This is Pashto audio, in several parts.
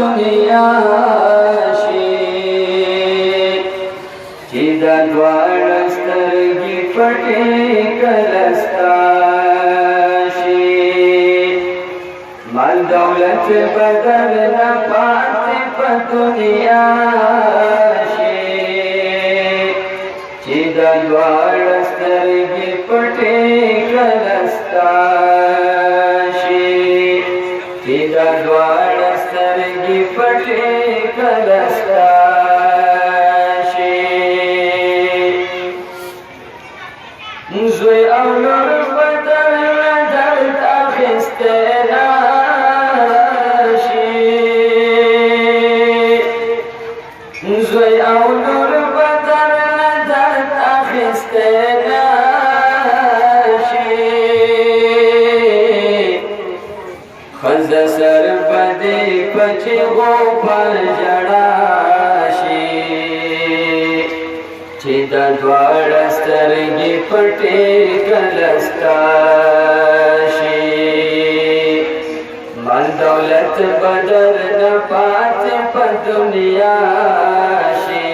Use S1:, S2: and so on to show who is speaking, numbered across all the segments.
S1: دنیا شي چې دا دواړه سترګې پټې کله ستا شي مال دولت به درنه پاتې په دنیا شي چې دا دواړه سترګې پټې کله ستا شي چې دا دواړه سترګې پټې کله ستا زوی او لور بدل درد اخیستی راشي زوی او لور بدل درد اخیستی راشي ښځه سر په دې پچغو پر ژړا شي چې دا دواړه سترګې پټې کله ستا شي مال دولت به درنه پاتې په دنیا شي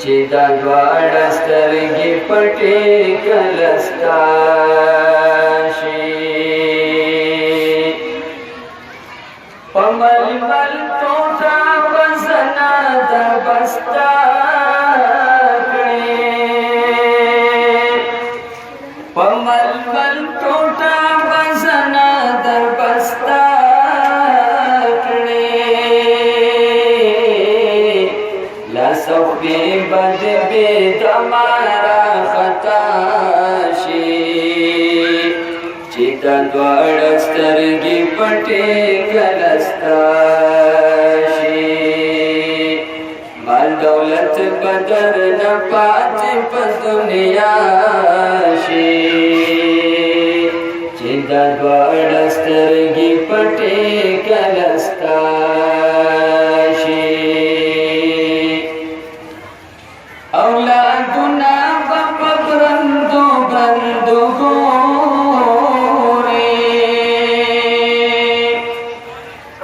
S1: چې دا دواړه سترګې پټې کله ستا شي په ململ ټوټه به زنه در بستا ململ ټوټه بزنه در بستا کړې لاس او پښې به د بېدماره خطا شي چې دا دواړه سترګې پټې کله ستا شي مال دولت به درنه پاتې په دنیا شي چې دا دواړه سترګې پټې کله ستا شي اولادونه به په برندو برندو ګوري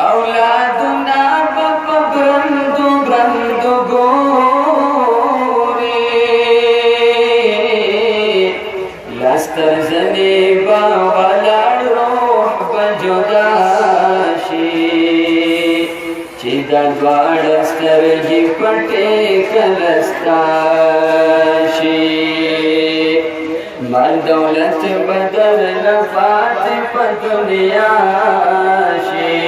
S1: اولادونه به په برندو برندو ګوري لاستر زنې به ولاړ روح به جدا شي چې دا دواړه سترګې پټې کله ستا شي مال دولت به درنه پاتې په دنیا شي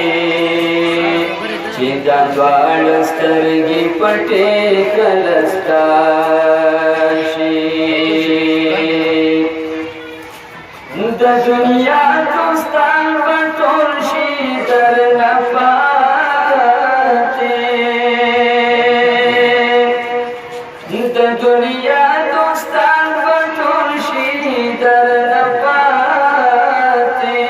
S1: چې دا دواړه سترګې پټې کله ستا شي د دنیا دوستان به ټول شي درنه پاتې د دنیا دوستان به ټول شي درنه پاتې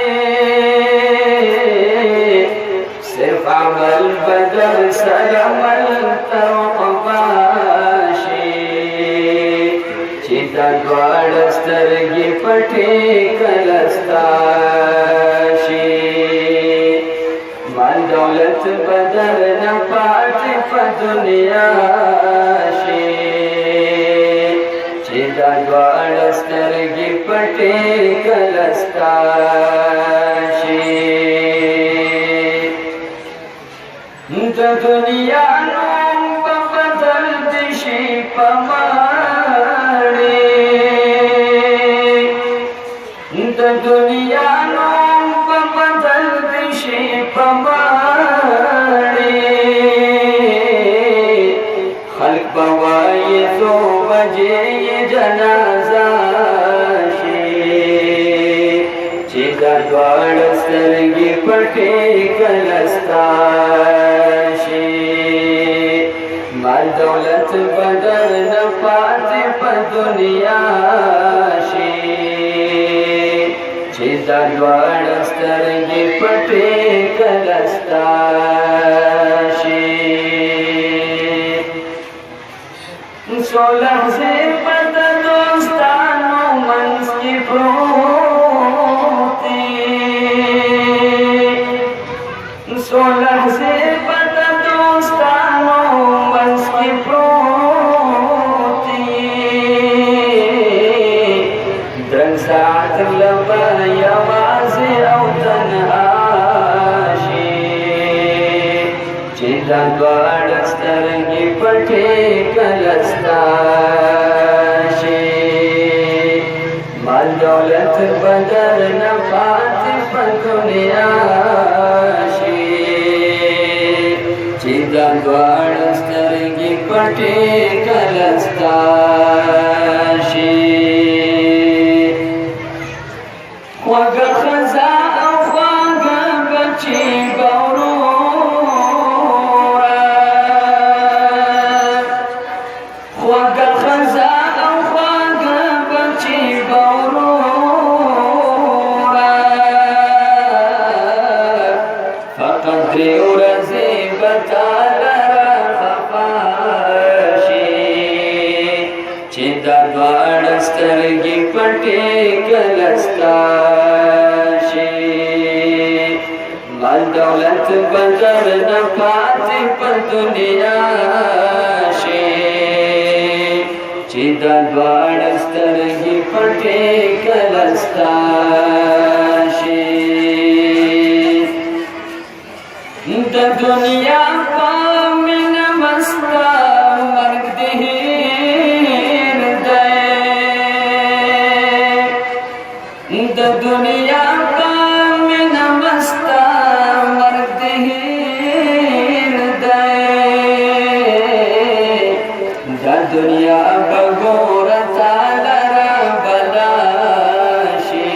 S1: صرف عمل به در سره مل تر عقبا شي چې دا دواړه سترګې پټې کله ستا شي مال دولت به درنه پاتې په دنیا شي چې دا دواړه سترګې پټې کله ستا شي د دنیا نوم به بدل دې شي په د دنیا نوم به بدل دې شي په ماڼۍ خلک به وایي څو بجې یې جنازه شي چې دا دواړه سترګې پټې کله ستا شي مال دولت به درنه پاتې په دنیا شي چې دا دواړه سترګې پټې کله ستا شي څو لحظې به د دوستانو منځ کې پروت لحظې به د دوستانو منځ کې پروت یې درنګ ساعت لبه یوازې او تنها شي چې دا دواړه سترګې پټې کله ستا شي مال دولت به درنه پاتې په دنیا چې دا دواړه سترګې پټې کله ستا شي خوږه ښځه او خوږه بچي به وروره خوږه ښځه او خوږه بچي به وروره فقط درې ورځې چې دا دواړه سترګې پټې کله ستا شي مال دولت به درنه پاتې په دنیا شي چې دا دواړه سترګې پټې کله ستا شي د دنیا په مینه مسته مرګ دې هېر دی د دنیا په مینه مسته مرګ دې هېر دی دا دنیا به ګوره تا لره بلا شي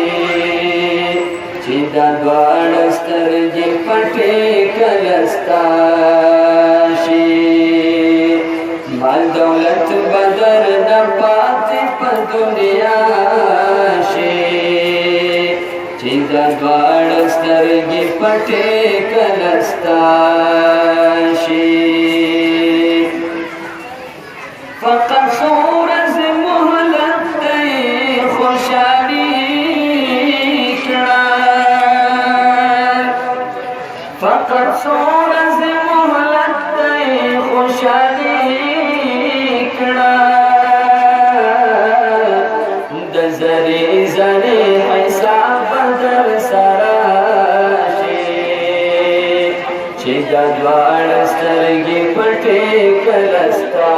S1: چې دا دواړه سترګې پټې کله ستا شي مال دولت به درنه پاتې په دنیا شي چې دا دواړه سترګې پټې کله ستا شي فقط څو ورځې مهلت دی خوشحالي کړه فقط څو ورځې مهلت دی خوشحالي کړه د زرې زرې حساب به در سره شي چې دا دواړه سترګې پټې کله ستا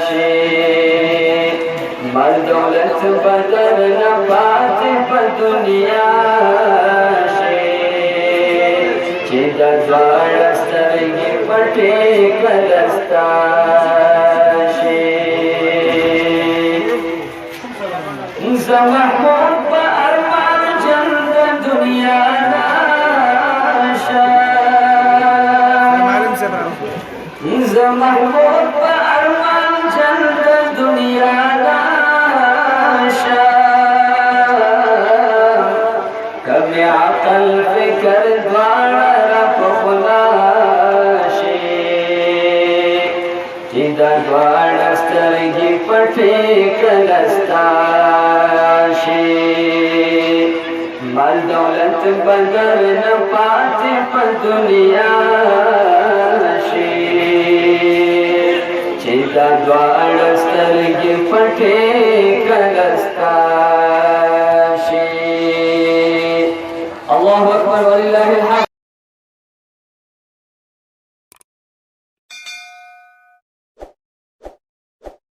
S1: شي مال دولت به درنه پاتې په دنیا چې دا دواړه سترګې پټې کله ستا شي زه محمود په ارمان جل د دنیا راشه زه محمود په ارمان جل د دنیا راشه کمی عقل فکر دواړه دا دواړه سترګې پټې کله ستا شي مال دولت به درنه پاتې په دنیا شي چې دا دواړه سترګې پټې کله ستا